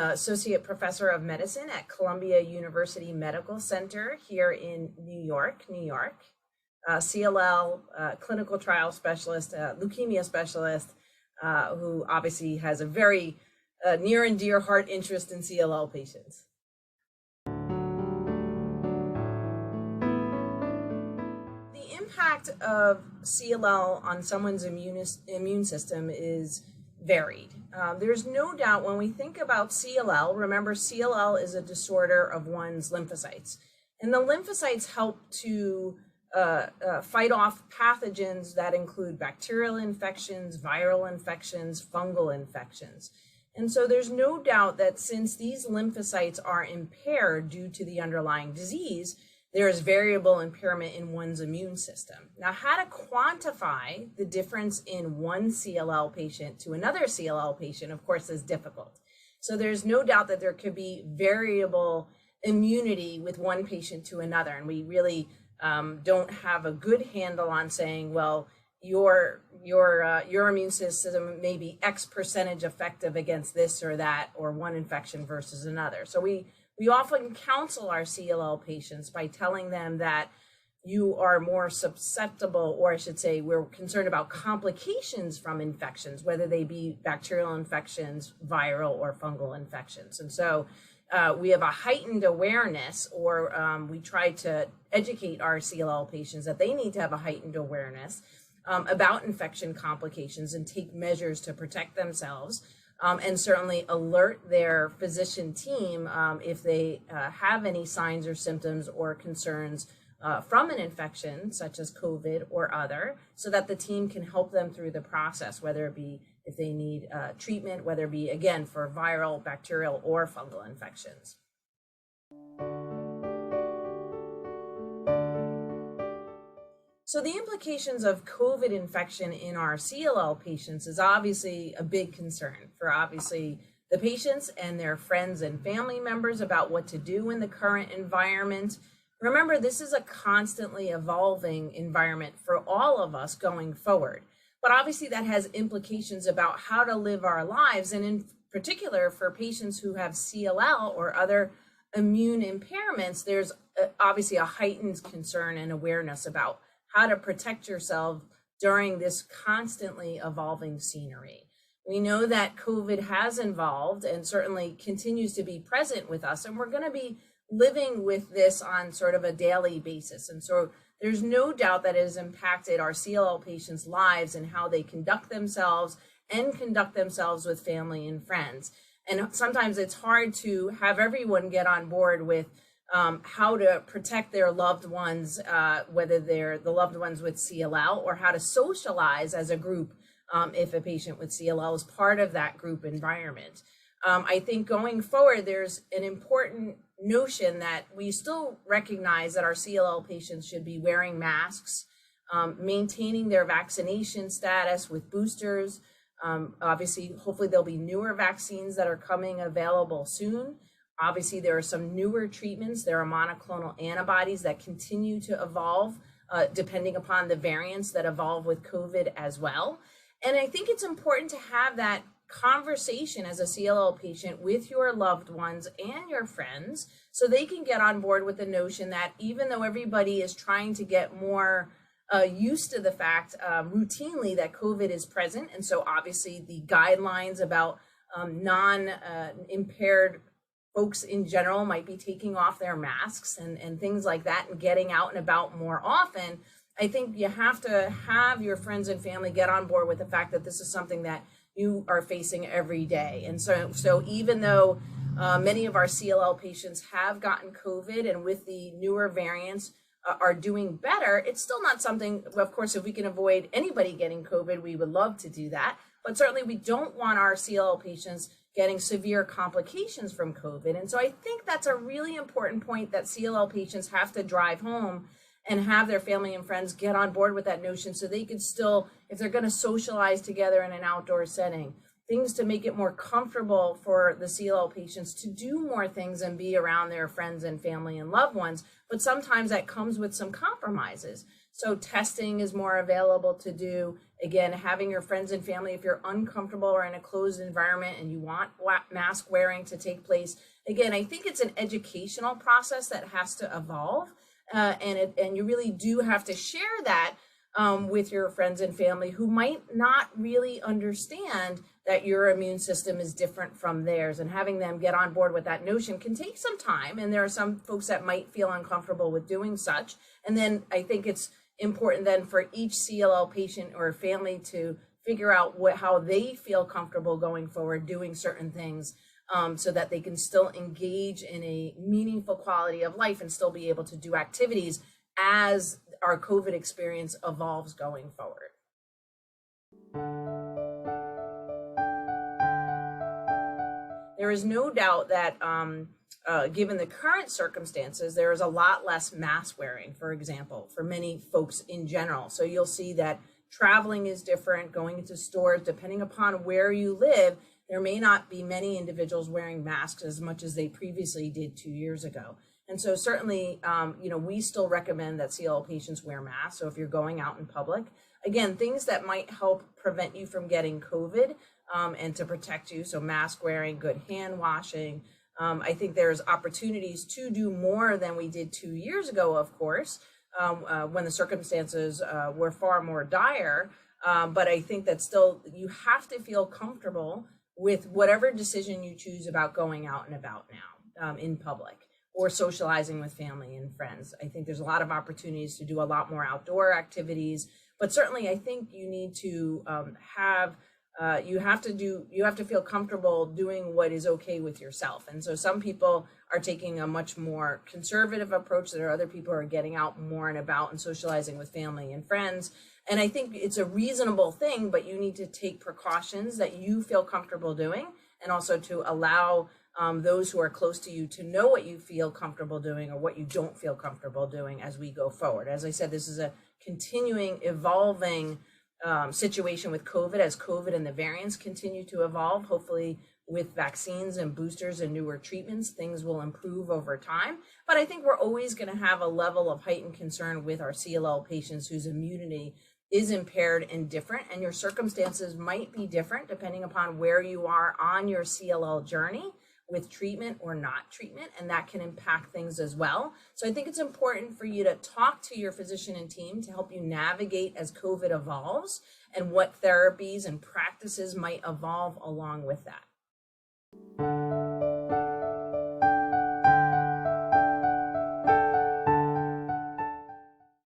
an associate professor of medicine at Columbia University Medical Center here in New York, CLL, clinical trial specialist, leukemia specialist, who obviously has a very near and dear heart interest in CLL patients. The impact of CLL on someone's immune system is varied. There's no doubt when we think about CLL, remember CLL is a disorder of one's lymphocytes. And the lymphocytes help to fight off pathogens that include bacterial infections, viral infections, fungal infections. And so there's no doubt that since these lymphocytes are impaired due to the underlying disease, there is variable impairment in one's immune system. Now, how to quantify the difference in one CLL patient to another CLL patient, of course, is difficult. So there's no doubt that there could be variable immunity with one patient to another. And we really don't have a good handle on saying, well, your immune system may be X percentage effective against this or that, or one infection versus another. So we often counsel our CLL patients by telling them that you are more susceptible, or I should say, we're concerned about complications from infections, whether they be bacterial infections, viral, or fungal infections. And so we have a heightened awareness, or we try to educate our CLL patients that they need to have a heightened awareness about infection complications and take measures to protect themselves. And certainly alert their physician team if they have any signs or symptoms or concerns from an infection, such as COVID or other, so that the team can help them through the process, whether it be if they need treatment, whether it be, again, for viral, bacterial, or fungal infections. So the implications of COVID infection in our CLL patients is obviously a big concern for obviously the patients and their friends and family members about what to do in the current environment. Remember, this is a constantly evolving environment for all of us going forward. But obviously that has implications about how to live our lives. And in particular, for patients who have CLL or other immune impairments, there's obviously a heightened concern and awareness about how to protect yourself during this constantly evolving scenery. We know that COVID has evolved and certainly continues to be present with us, and we're going to be living with this on sort of a daily basis. And so there's no doubt that it has impacted our CLL patients' lives and how they conduct themselves with family and friends. And sometimes it's hard to have everyone get on board with how to protect their loved ones, whether they're the loved ones with CLL, or how to socialize as a group if a patient with CLL is part of that group environment. I think going forward, there's an important notion that we still recognize that our CLL patients should be wearing masks, maintaining their vaccination status with boosters. Obviously, hopefully there'll be newer vaccines that are coming available soon. Obviously, there are some newer treatments. There are monoclonal antibodies that continue to evolve depending upon the variants that evolve with COVID as well. And I think it's important to have that conversation as a CLL patient with your loved ones and your friends so they can get on board with the notion that even though everybody is trying to get more used to the fact routinely that COVID is present, and so obviously the guidelines about non-impaired folks in general might be taking off their masks and things like that and getting out and about more often, I think you have to have your friends and family get on board with the fact that this is something that you are facing every day. And so even though many of our CLL patients have gotten COVID and with the newer variants are doing better, it's still not something, of course, if we can avoid anybody getting COVID, we would love to do that. But certainly we don't want our CLL patients getting severe complications from COVID. And so I think that's a really important point that CLL patients have to drive home and have their family and friends get on board with that notion so they could still, if they're going to socialize together in an outdoor setting, things to make it more comfortable for the CLL patients to do more things and be around their friends and family and loved ones. But sometimes that comes with some compromises. So testing is more available to do. Again, having your friends and family, if you're uncomfortable or in a closed environment and you want mask wearing to take place, again, I think it's an educational process that has to evolve, and you really do have to share that with your friends and family who might not really understand that your immune system is different from theirs, and having them get on board with that notion can take some time. And there are some folks that might feel uncomfortable with doing such. And then I think it's important then for each CLL patient or family to figure out how they feel comfortable going forward doing certain things, so that they can still engage in a meaningful quality of life and still be able to do activities as our COVID experience evolves going forward. There is no doubt that given the current circumstances, there is a lot less mask wearing, for example, for many folks in general. So you'll see that traveling is different, going into stores, depending upon where you live, there may not be many individuals wearing masks as much as they previously did 2 years ago. And so certainly, we still recommend that CLL patients wear masks. So if you're going out in public, again, things that might help prevent you from getting COVID and to protect you. So mask wearing, good hand washing. I think there's opportunities to do more than we did 2 years ago, of course, when the circumstances were far more dire. But I think that still you have to feel comfortable with whatever decision you choose about going out and about now in public, or socializing with family and friends. I think there's a lot of opportunities to do a lot more outdoor activities, but certainly I think you need to you have to feel comfortable doing what is okay with yourself. And so some people are taking a much more conservative approach. There are other people who are getting out more and about and socializing with family and friends. And I think it's a reasonable thing, but you need to take precautions that you feel comfortable doing, and also to allow those who are close to you to know what you feel comfortable doing or what you don't feel comfortable doing as we go forward. As I said, this is a continuing, evolving situation with COVID, as COVID and the variants continue to evolve. Hopefully with vaccines and boosters and newer treatments, things will improve over time. But I think we're always going to have a level of heightened concern with our CLL patients whose immunity is impaired and different, and your circumstances might be different depending upon where you are on your CLL journey with treatment or not treatment, and that can impact things as well. So I think it's important for you to talk to your physician and team to help you navigate as COVID evolves and what therapies and practices might evolve along with that.